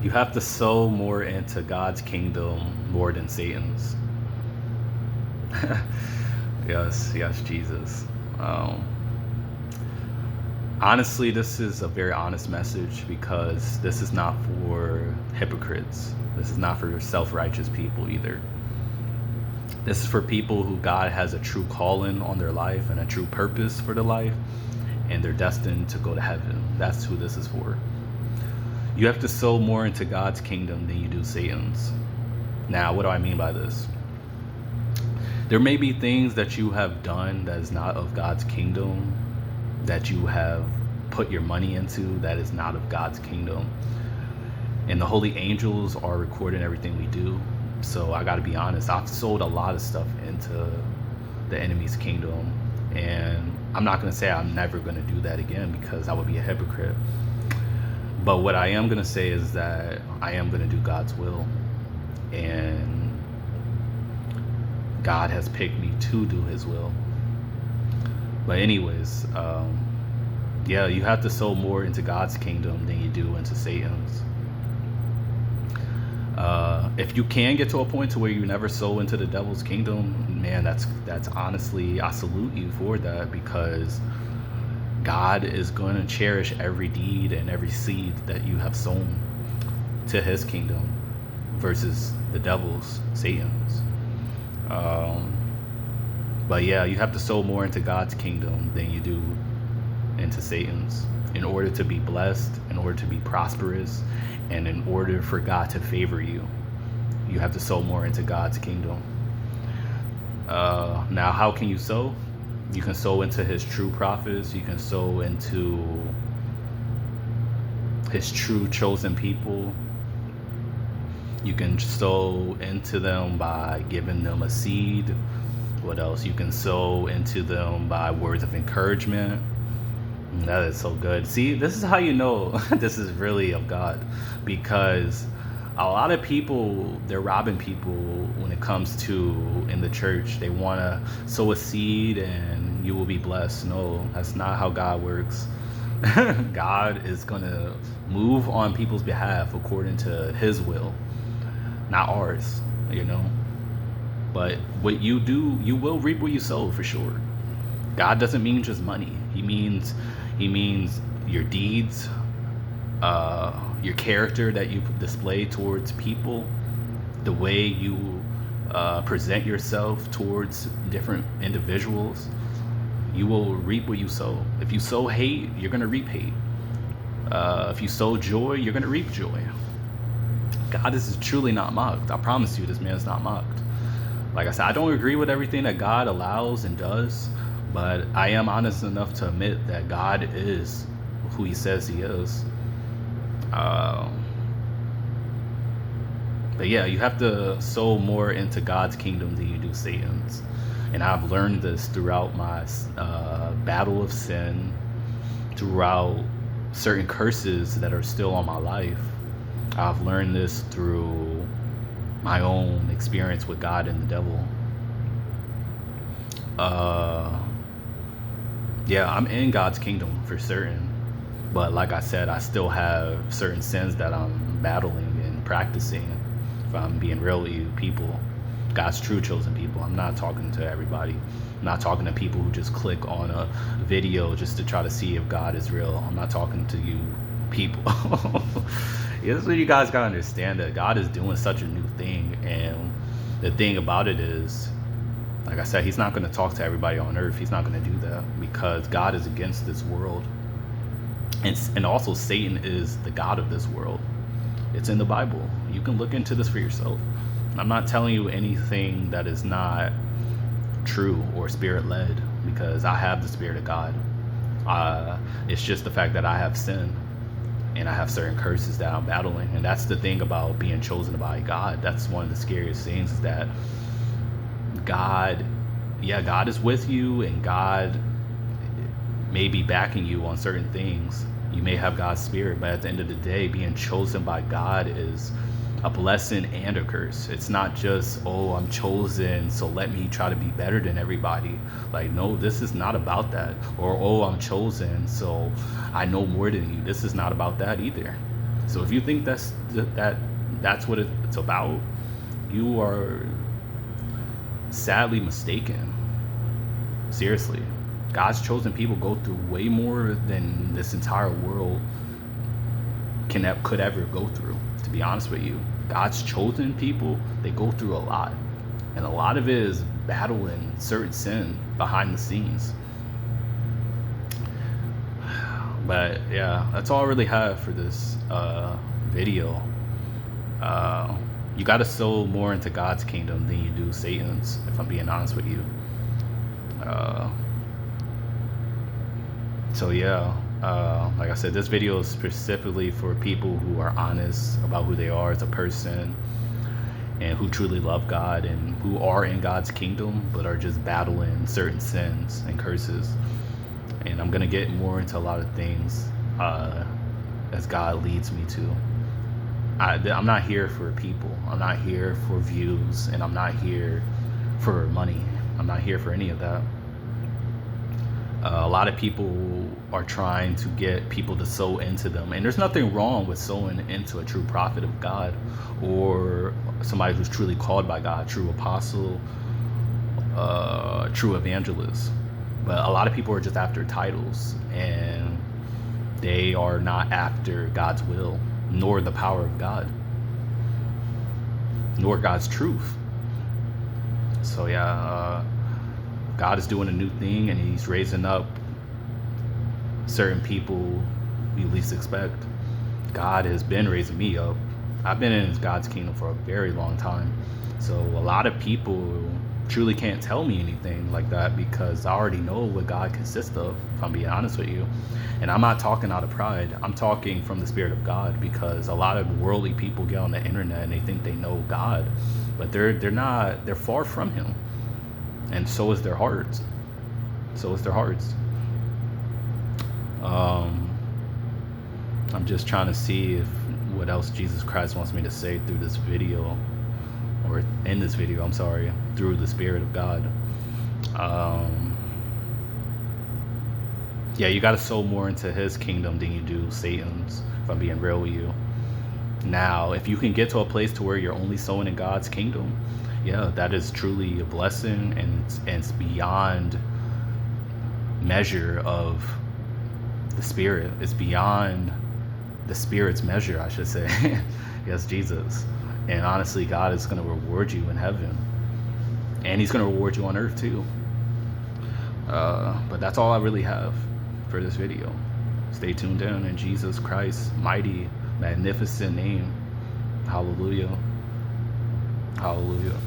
You have to sow more into God's kingdom more than Satan's. Yes, Jesus. Um, Honestly, this is a very honest message because this is not for hypocrites. This is not for self-righteous people either. This is for people who God has a true calling on their life and a true purpose for their life, and they're destined to go to heaven. That's who this is for. You have to sow more into God's kingdom than you do Satan's. Now, what do I mean by this? There may be things that you have done that is not of God's kingdom, that you have put your money into that is not of God's kingdom. And the holy angels are recording everything we do. So I got to be honest, I've sold a lot of stuff into the enemy's kingdom. And I'm not going to say I'm never going to do that again because I would be a hypocrite. But what I am going to say is that I am going to do God's will. And God has picked me to do his will. But anyways, yeah, you have to sow more into God's kingdom than you do into Satan's. If you can get to a point to where you never sow into the devil's kingdom, man, that's honestly, I salute you for that, because God is going to cherish every deed and every seed that you have sown to his kingdom versus the devil's, Satan's. But yeah, you have to sow more into God's kingdom than you do into Satan's in order to be blessed, in order to be prosperous, and in order for God to favor you. You have to sow more into God's kingdom. Now, how can you sow? You can sow into his true prophets. You can sow into his true chosen people. You can sow into them by giving them a seed. What else? You can sow into them by words of encouragement. That is so good. See, this is how you know this is really of God, because a lot of people, they're robbing people when it comes to in the church. They want to sow a seed and you will be blessed. No, that's not how God works. God is going to move on people's behalf according to his will, not ours, you know. But what you do, you will reap what you sow, for sure. God doesn't mean just money. He means your deeds, your character that you display towards people, the way you present yourself towards different individuals. You will reap what you sow. If you sow hate, you're going to reap hate. If you sow joy, you're going to reap joy. God is truly not mocked. I promise you, this man is not mocked. Like I said, I don't agree with everything that God allows and does, but I am honest enough to admit that God is who he says he is. But yeah, you have to sow more into God's kingdom than you do Satan's. And I've learned this throughout my battle of sin, throughout certain curses that are still on my life. I've learned this through my own experience with God and the devil. Yeah, I'm in God's kingdom for certain. But like I said, I still have certain sins that I'm battling and practicing. If I'm being real with you, people, God's true chosen people. I'm not talking to everybody. I'm not talking to people who just click on a video just to try to see if God is real. I'm not talking to you people. Yeah, this is what you guys gotta understand, that God is doing such a new thing. And the thing about it is, like I said, he's not going to talk to everybody on earth. He's not going to do that, because God is against this world. And also Satan is the god of this world. It's in the Bible. You can look into this for yourself. I'm not telling you anything that is not true or spirit-led, because I have the Spirit of God. It's just the fact that I have sin and I have certain curses that I'm battling. And that's the thing about being chosen by God. That's one of the scariest things, is that God is with you, and God may be backing you on certain things. You may have God's Spirit, but at the end of the day, being chosen by God is a blessing and a curse. It's not just, oh, I'm chosen, so let me try to be better than everybody. Like, no, this is not about that. Or, oh, I'm chosen, so I know more than you. This is not about that either. So if you think that's what it's about, you are sadly mistaken. Seriously, God's chosen people go through way more than this entire world could ever go through. To be honest with you, God's chosen people, they go through a lot, and a lot of it is battling certain sin behind the scenes. But yeah, that's all I really have for this video. You got to sow more into God's kingdom than you do Satan's, if I'm being honest with you. So yeah, like I said, this video is specifically for people who are honest about who they are as a person, and who truly love God, and who are in God's kingdom but are just battling certain sins and curses. And I'm gonna get more into a lot of things as God leads me to. I'm not here for people. I'm not here for views, and I'm not here for money. I'm not here for any of that. A lot of people are trying to get people to sow into them, and there's nothing wrong with sowing into a true prophet of God, or somebody who's truly called by God, true apostle, true evangelist. But a lot of people are just after titles, and they are not after God's will, nor the power of God, nor God's truth. So yeah, God is doing a new thing, and he's raising up certain people we least expect. God has been raising me up. I've been in God's kingdom for a very long time. So a lot of people truly can't tell me anything like that, because I already know what God consists of, if I'm being honest with you. And I'm not talking out of pride. I'm talking from the Spirit of God, because a lot of worldly people get on the internet and they think they know God, but they're not. They're far from him. And so is their hearts. So is their hearts. I'm just trying to see if what else Jesus Christ wants me to say through this video, or in this video, I'm sorry, through the Spirit of God. Yeah, you got to sow more into his kingdom than you do Satan's, if I'm being real with you. Now, if you can get to a place to where you're only sowing in God's kingdom, yeah, that is truly a blessing, and it's beyond measure of the Spirit. It's beyond the Spirit's measure, I should say. Yes, Jesus. And honestly, God is going to reward you in heaven, and he's going to reward you on earth too. But that's all I really have for this video. Stay tuned in Jesus Christ's mighty, magnificent name. Hallelujah. Hallelujah.